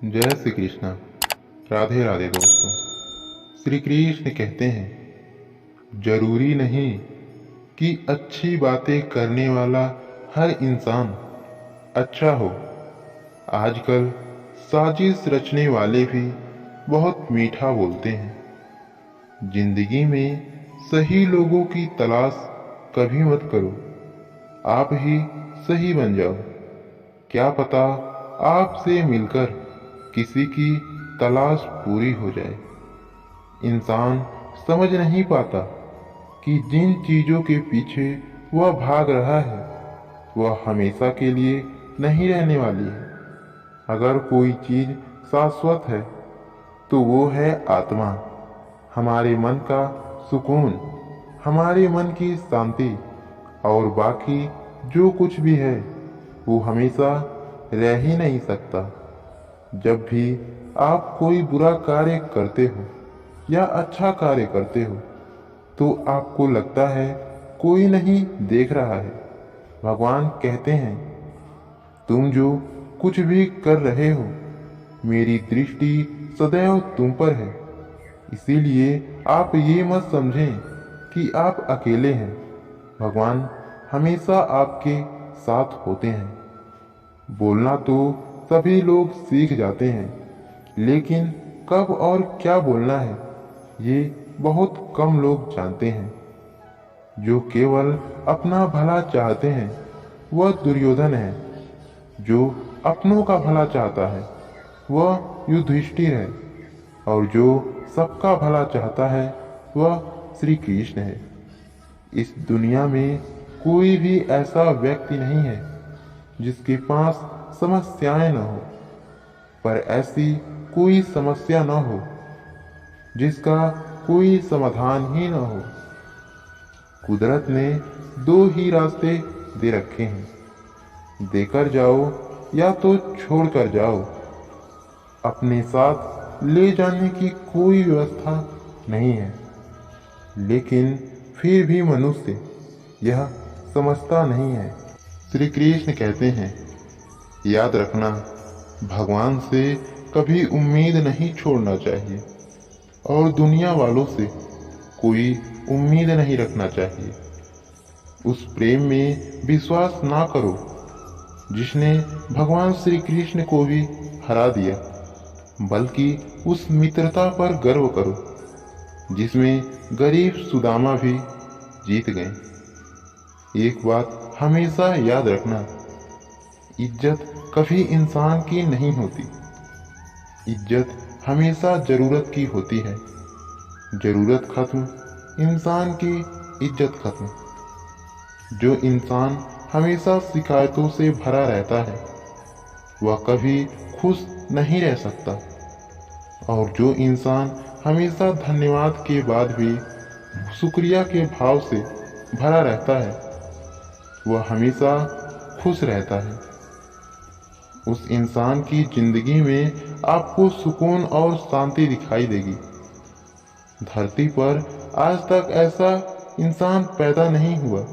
जय श्री कृष्णा। राधे राधे दोस्तों। श्री कृष्ण कहते हैं, जरूरी नहीं कि अच्छी बातें करने वाला हर इंसान अच्छा हो। आजकल साजिश रचने वाले भी बहुत मीठा बोलते हैं। जिंदगी में सही लोगों की तलाश कभी मत करो, आप ही सही बन जाओ। क्या पता आपसे मिलकर किसी की तलाश पूरी हो जाए। इंसान समझ नहीं पाता कि जिन चीजों के पीछे वह भाग रहा है वह हमेशा के लिए नहीं रहने वाली है। अगर कोई चीज शाश्वत है तो वो है आत्मा, हमारे मन का सुकून, हमारे मन की शांति। और बाकी जो कुछ भी है वो हमेशा रह ही नहीं सकता। जब भी आप कोई बुरा कार्य करते हो या अच्छा कार्य करते हो तो आपको लगता है कोई नहीं देख रहा है। भगवान कहते हैं, तुम जो कुछ भी कर रहे हो मेरी दृष्टि सदैव तुम पर है। इसीलिए आप ये मत समझें कि आप अकेले हैं। भगवान हमेशा आपके साथ होते हैं। बोलना तो सभी लोग सीख जाते हैं, लेकिन कब और क्या बोलना है ये बहुत कम लोग जानते हैं। जो केवल अपना भला चाहते हैं वह दुर्योधन है। जो अपनों का भला चाहता है वह युधिष्ठिर है। और जो सबका भला चाहता है वह श्री कृष्ण है। इस दुनिया में कोई भी ऐसा व्यक्ति नहीं है जिसके पास समस्याएं न हो, पर ऐसी कोई समस्या न हो जिसका कोई समाधान ही न हो। कुदरत ने दो ही रास्ते दे रखे हैं, देकर जाओ या तो छोड़ कर जाओ। अपने साथ ले जाने की कोई व्यवस्था नहीं है, लेकिन फिर भी मनुष्य यह समझता नहीं है। श्री कृष्ण कहते हैं, याद रखना, भगवान से कभी उम्मीद नहीं छोड़ना चाहिए और दुनिया वालों से कोई उम्मीद नहीं रखना चाहिए। उस प्रेम में विश्वास ना करो जिसने भगवान श्री कृष्ण को भी हरा दिया, बल्कि उस मित्रता पर गर्व करो जिसमें गरीब सुदामा भी जीत गए। एक बात हमेशा याद रखना, इज्जत कभी इंसान की नहीं होती। इज्जत हमेशा जरूरत की होती है। जरूरत खत्म, इंसान की इज्जत खत्म। जो इंसान हमेशा शिकायतों से भरा रहता है वह कभी खुश नहीं रह सकता। और जो इंसान हमेशा धन्यवाद के बाद भी शुक्रिया के भाव से भरा रहता है वह हमेशा खुश रहता है। उस इंसान की जिंदगी में आपको सुकून और शांति दिखाई देगी। धरती पर आज तक ऐसा इंसान पैदा नहीं हुआ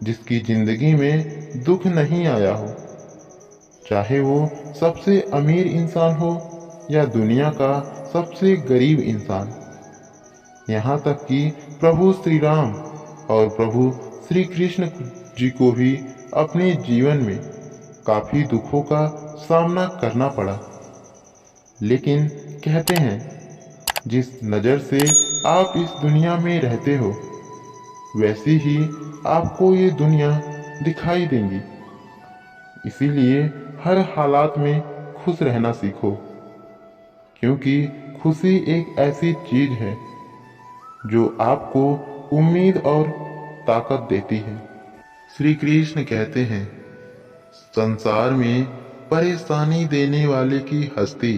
जिसकी जिंदगी में दुख नहीं आया हो, चाहे वो सबसे अमीर इंसान हो या दुनिया का सबसे गरीब इंसान। यहाँ तक कि प्रभु श्री राम और प्रभु श्री कृष्ण जी को भी अपने जीवन में काफी दुखों का सामना करना पड़ा। लेकिन कहते हैं, जिस नज़र से आप इस दुनिया में रहते हो वैसी ही आपको ये दुनिया दिखाई देंगी। इसीलिए हर हालात में खुश रहना सीखो, क्योंकि खुशी एक ऐसी चीज है जो आपको उम्मीद और ताकत देती है। श्री कृष्ण कहते हैं, संसार में परेशानी देने वाले की हस्ती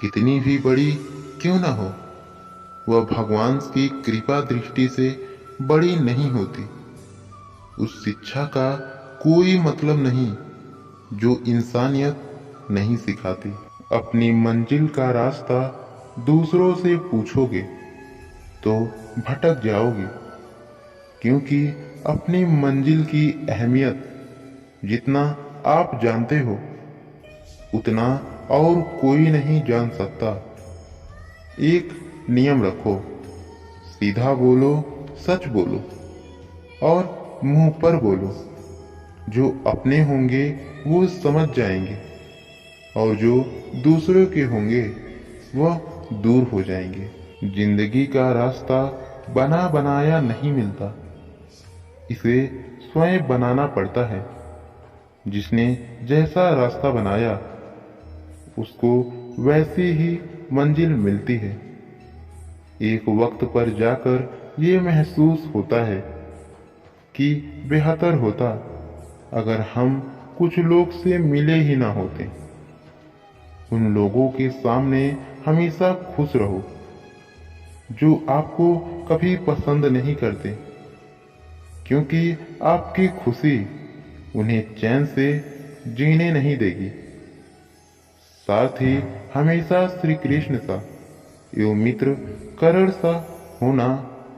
कितनी भी बड़ी क्यों न हो वह भगवान की कृपा दृष्टि से बड़ी नहीं होती। उस शिक्षा का कोई मतलब नहीं जो इंसानियत नहीं सिखाती। अपनी मंजिल का रास्ता दूसरों से पूछोगे तो भटक जाओगे, क्योंकि अपनी मंजिल की अहमियत जितना आप जानते हो उतना और कोई नहीं जान सकता। एक नियम रखो, सीधा बोलो, सच बोलो और मुंह पर बोलो। जो अपने होंगे वो समझ जाएंगे और जो दूसरों के होंगे वह दूर हो जाएंगे। जिंदगी का रास्ता बना बनाया नहीं मिलता, इसे स्वयं बनाना पड़ता है। जिसने जैसा रास्ता बनाया उसको वैसी ही मंजिल मिलती है। एक वक्त पर जाकर ये महसूस होता है कि बेहतर होता अगर हम कुछ लोग से मिले ही ना होते। उन लोगों के सामने हमेशा खुश रहो जो आपको कभी पसंद नहीं करते, क्योंकि आपकी खुशी उन्हें चैन से जीने नहीं देगी। साथ ही हमेशा श्री कृष्ण सा एवं मित्र करण सा होना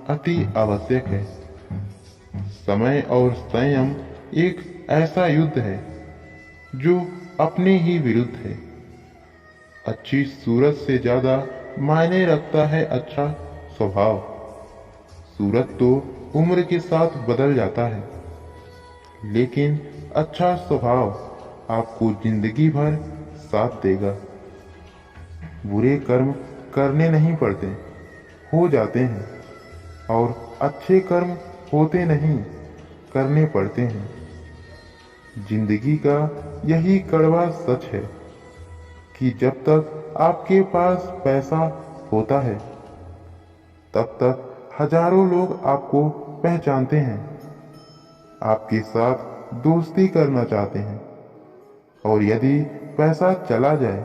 अति आवश्यक है। समय और संयम एक ऐसा युद्ध है जो अपने ही विरुद्ध है। अच्छी सूरत से ज्यादा मायने रखता है अच्छा स्वभाव। सूरत तो उम्र के साथ बदल जाता है, लेकिन अच्छा स्वभाव आपको जिंदगी भर साथ देगा। बुरे कर्म करने नहीं पड़ते, हो जाते हैं, और अच्छे कर्म होते नहीं, करने पड़ते हैं। जिंदगी का यही कड़वा सच है कि जब तक आपके पास पैसा होता है तब तक हजारों लोग आपको पहचानते हैं, आपके साथ दोस्ती करना चाहते हैं, और यदि पैसा चला जाए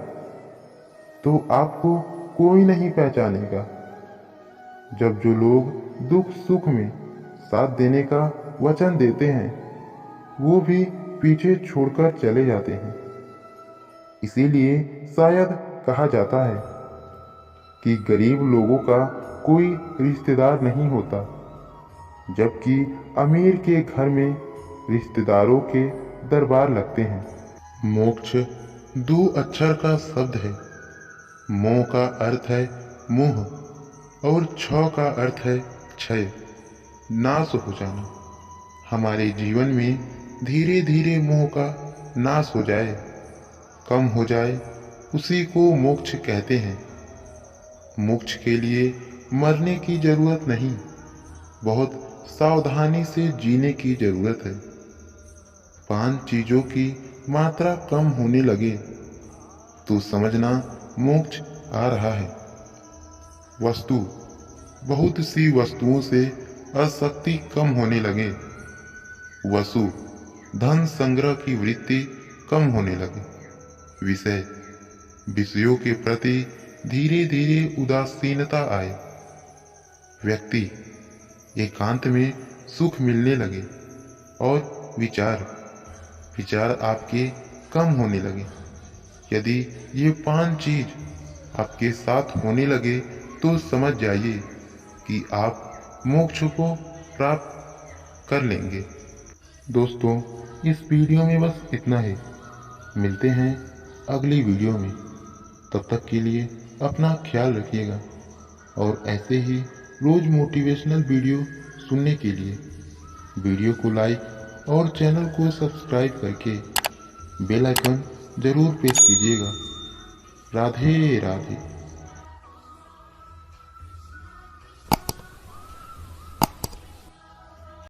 तो आपको कोई नहीं पहचानेगा। जब जो लोग दुख सुख में साथ देने का वचन देते हैं वो भी पीछे छोड़कर चले जाते हैं। इसीलिए शायद कहा जाता है कि गरीब लोगों का कोई रिश्तेदार नहीं होता, जबकि अमीर के घर में रिश्तेदारों के दरबार लगते हैं। मोक्ष 2 अक्षर का शब्द है। मो का अर्थ है मोह और छ का अर्थ है क्षय, नाश हो जाना। हमारे जीवन में धीरे धीरे मोह का नाश हो जाए, कम हो जाए, उसी को मोक्ष कहते हैं। मोक्ष के लिए मरने की जरूरत नहीं, बहुत सावधानी से जीने की जरूरत है। 5 चीजों की मात्रा कम होने लगे तो समझना मोक्ष आ रहा है। वस्तु, बहुत सी वस्तुओं से आसक्ति कम होने लगे। वसु, धन संग्रह की वृत्ति कम होने लगे। विषय, विषयों के प्रति धीरे धीरे उदासीनता आए। व्यक्ति, एकांत में सुख मिलने लगे। और विचार, विचार आपके कम होने लगे। यदि ये 5 चीज आपके साथ होने लगे तो समझ जाइए कि आप मोक्ष को प्राप्त कर लेंगे। दोस्तों, इस वीडियो में बस इतना ही। मिलते हैं अगली वीडियो में। तब तक के लिए अपना ख्याल रखिएगा और ऐसे ही रोज मोटिवेशनल वीडियो सुनने के लिए वीडियो को लाइक और चैनल को सब्सक्राइब करके बेल आइकन जरूर प्रेस कीजिएगा। राधे राधे।